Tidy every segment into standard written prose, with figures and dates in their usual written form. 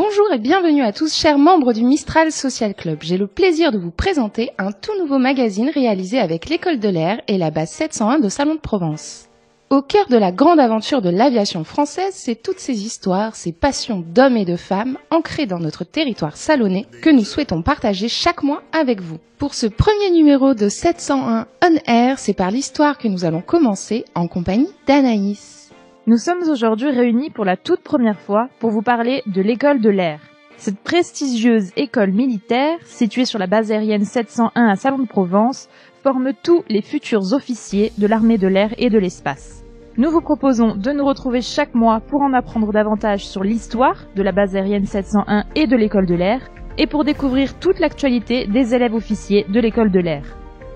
Bonjour et bienvenue à tous, chers membres du Mistral Social Club. J'ai le plaisir de vous présenter un tout nouveau magazine réalisé avec l'École de l'Air et la base 701 de Salon de Provence. Au cœur de la grande aventure de l'aviation française, c'est toutes ces histoires, ces passions d'hommes et de femmes ancrées dans notre territoire salonnais que nous souhaitons partager chaque mois avec vous. Pour ce premier numéro de 701 On Air, c'est par l'histoire que nous allons commencer en compagnie d'Anaïs. Nous sommes aujourd'hui réunis pour la toute première fois pour vous parler de l'École de l'Air. Cette prestigieuse école militaire, située sur la base aérienne 701 à Salon de Provence, forme tous les futurs officiers de l'armée de l'air et de l'espace. Nous vous proposons de nous retrouver chaque mois pour en apprendre davantage sur l'histoire de la base aérienne 701 et de l'École de l'Air, et pour découvrir toute l'actualité des élèves officiers de l'École de l'Air.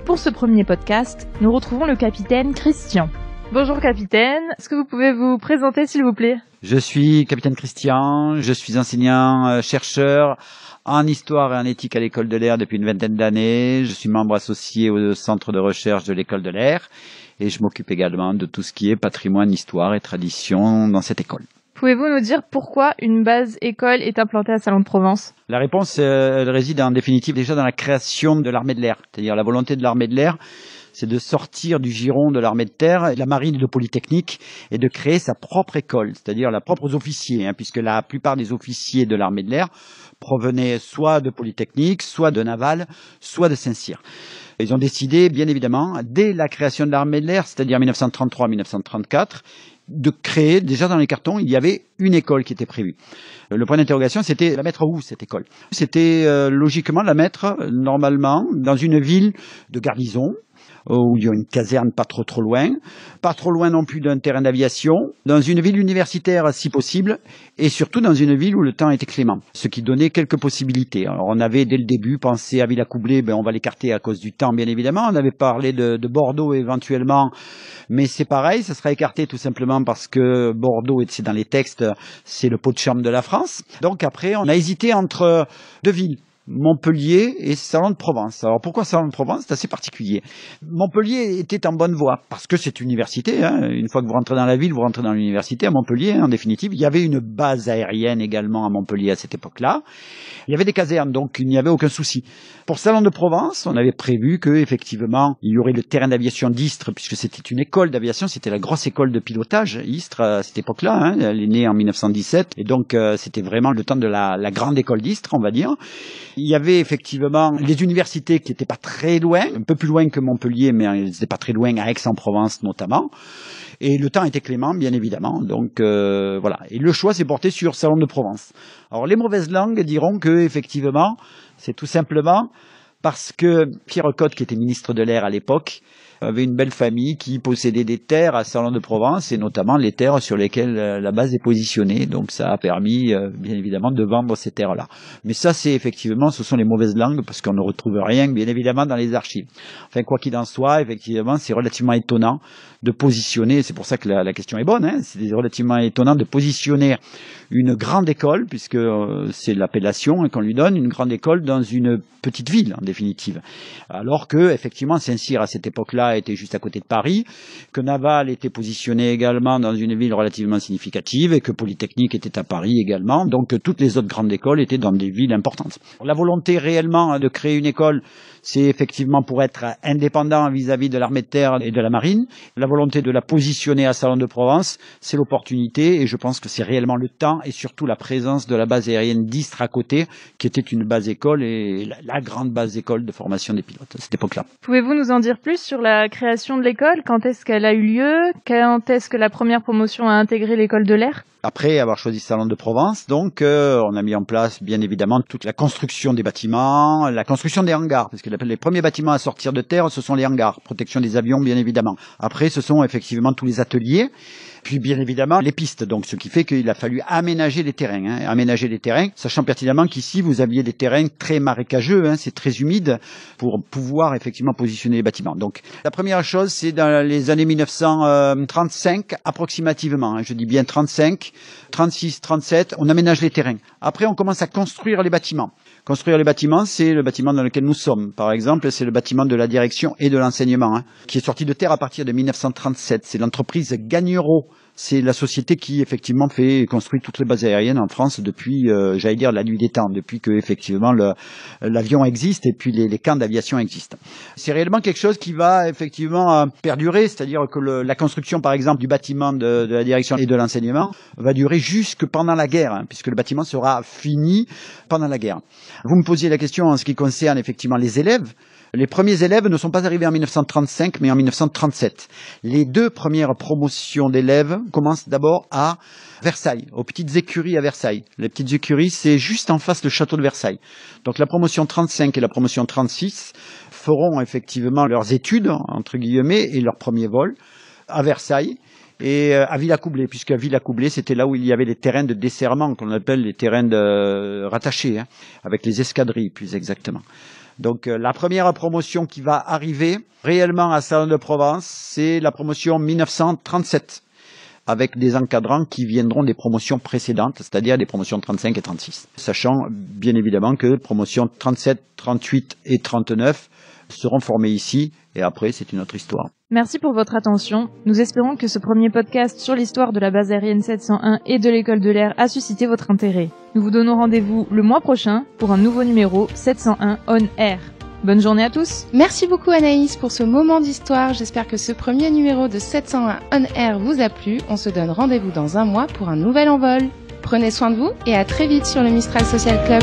Pour ce premier podcast, nous retrouvons le capitaine Christian. Bonjour capitaine, est-ce que vous pouvez vous présenter s'il vous plaît ? Je suis capitaine Christian, je suis enseignant-chercheur en histoire et en éthique à l'École de l'Air depuis une vingtaine d'années. Je suis membre associé au centre de recherche de l'École de l'Air et je m'occupe également de tout ce qui est patrimoine, histoire et tradition dans cette école. Pouvez-vous nous dire pourquoi une base école est implantée à Salon de Provence ? La réponse elle réside en définitive déjà dans la création de l'armée de l'air, c'est-à-dire la volonté de l'armée de l'air. C'est de sortir du giron de l'armée de terre, de la marine et de Polytechnique, et de créer sa propre école, c'est-à-dire la propre aux officiers, puisque la plupart des officiers de l'armée de l'air provenaient soit de Polytechnique, soit de Naval, soit de Saint-Cyr. Ils ont décidé, bien évidemment, dès la création de l'armée de l'air, c'est-à-dire 1933-1934, de créer, déjà dans les cartons, il y avait une école qui était prévue. Le point d'interrogation, c'était la mettre où, cette école ? C'était logiquement la mettre, normalement, dans une ville de garnison, où il y a une caserne pas trop loin non plus d'un terrain d'aviation, dans une ville universitaire si possible, et surtout dans une ville où le temps était clément, ce qui donnait quelques possibilités. Alors on avait dès le début pensé à Villacoublay, on va l'écarter à cause du temps bien évidemment, on avait parlé de Bordeaux éventuellement, mais c'est pareil, ça sera écarté tout simplement parce que Bordeaux, c'est dans les textes, c'est le pot de chambre de la France. Donc après, on a hésité entre deux villes, Montpellier et Salon de Provence. Alors pourquoi Salon de Provence ? C'est assez particulier. Montpellier était en bonne voie parce que c'est une université. Une fois que vous rentrez dans la ville, vous rentrez dans l'université à Montpellier. En définitive, il y avait une base aérienne également à Montpellier à cette époque-là. Il y avait des casernes, donc il n'y avait aucun souci. Pour Salon de Provence, on avait prévu que effectivement il y aurait le terrain d'aviation d'Istres, puisque c'était une école d'aviation, c'était la grosse école de pilotage Istres à cette époque-là. Elle est née en 1917 et donc c'était vraiment le temps de la grande école d'Istres, on va dire. Il y avait effectivement les universités qui n'étaient pas très loin, un peu plus loin que Montpellier, mais elles n'étaient pas très loin, à Aix-en-Provence notamment. Et le temps était clément, bien évidemment. Donc voilà. Et le choix s'est porté sur Salon de Provence. Alors les mauvaises langues diront que effectivement, c'est tout simplement parce que Pierre Cotte, qui était ministre de l'Air à l'époque, avait une belle famille qui possédait des terres à Salon de Provence et notamment les terres sur lesquelles la base est positionnée. Donc ça a permis, bien évidemment, de vendre ces terres-là. Mais ça, ce sont les mauvaises langues parce qu'on ne retrouve rien, bien évidemment, dans les archives. Enfin, quoi qu'il en soit, effectivement, c'est relativement étonnant de positionner, c'est pour ça que la question est bonne, c'est relativement étonnant de positionner une grande école, puisque c'est l'appellation qu'on lui donne, une grande école dans une petite ville, en définitive. Alors que, effectivement, Saint-Cyr, à cette époque-là, était juste à côté de Paris, que Naval était positionné également dans une ville relativement significative, et que Polytechnique était à Paris également, donc toutes les autres grandes écoles étaient dans des villes importantes. La volonté réellement de créer une école, c'est effectivement pour être indépendant vis-à-vis de l'armée de terre et de la marine. La volonté de la positionner à Salon de Provence, c'est l'opportunité, et je pense que c'est réellement le temps, et surtout la présence de la base aérienne d'Istres à côté, qui était une base école, et la grande base école de formation des pilotes à cette époque-là. Pouvez-vous nous en dire plus sur la création de l'école ? Quand est-ce qu'elle a eu lieu ? Quand est-ce que la première promotion a intégré l'École de l'Air ? Après avoir choisi Salon de Provence, donc on a mis en place bien évidemment toute la construction des bâtiments, la construction des hangars, parce que les premiers bâtiments à sortir de terre, ce sont les hangars, protection des avions bien évidemment. Après, ce sont effectivement tous les ateliers, puis bien évidemment les pistes, donc ce qui fait qu'il a fallu aménager les terrains, sachant pertinemment qu'ici vous aviez des terrains très marécageux, c'est très humide pour pouvoir effectivement positionner les bâtiments. Donc la première chose, c'est dans les années 1935 approximativement, je dis bien 35, 36, 37, on aménage les terrains. Après, on commence à construire les bâtiments. Construire les bâtiments, c'est le bâtiment dans lequel nous sommes. Par exemple, c'est le bâtiment de la direction et de l'enseignement, qui est sorti de terre à partir de 1937. C'est l'entreprise Gagnereau C'est la société qui effectivement construit toutes les bases aériennes en France depuis, j'allais dire, la nuit des temps, depuis que effectivement l'avion existe et puis les camps d'aviation existent. C'est réellement quelque chose qui va effectivement perdurer, c'est-à-dire que la construction, par exemple, du bâtiment de la direction et de l'enseignement va durer jusque pendant la guerre, puisque le bâtiment sera fini pendant la guerre. Vous me posiez la question en ce qui concerne effectivement les élèves. Les premiers élèves ne sont pas arrivés en 1935, mais en 1937. Les 2 premières promotions d'élèves commencent d'abord à Versailles, aux petites écuries à Versailles. Les petites écuries, c'est juste en face du château de Versailles. Donc la promotion 35 et la promotion 36 feront effectivement leurs études, entre guillemets, et leur premier vol à Versailles et à Villacoublay, puisque à Villacoublay, c'était là où il y avait les terrains de desserrement, qu'on appelle les terrains rattachés, avec les escadrilles, plus exactement. Donc la première promotion qui va arriver réellement à Salon de Provence, c'est la promotion 1937, avec des encadrants qui viendront des promotions précédentes, c'est-à-dire des promotions 35 et 36. Sachant bien évidemment que promotions 37, 38 et 39 seront formées ici, et après c'est une autre histoire. Merci pour votre attention. Nous espérons que ce premier podcast sur l'histoire de la base aérienne 701 et de l'école de l'air a suscité votre intérêt. Nous vous donnons rendez-vous le mois prochain pour un nouveau numéro 701 On Air. Bonne journée à tous. Merci beaucoup Anaïs pour ce moment d'histoire. J'espère que ce premier numéro de 701 On Air vous a plu. On se donne rendez-vous dans un mois pour un nouvel envol. Prenez soin de vous et à très vite sur le Mistral Social Club.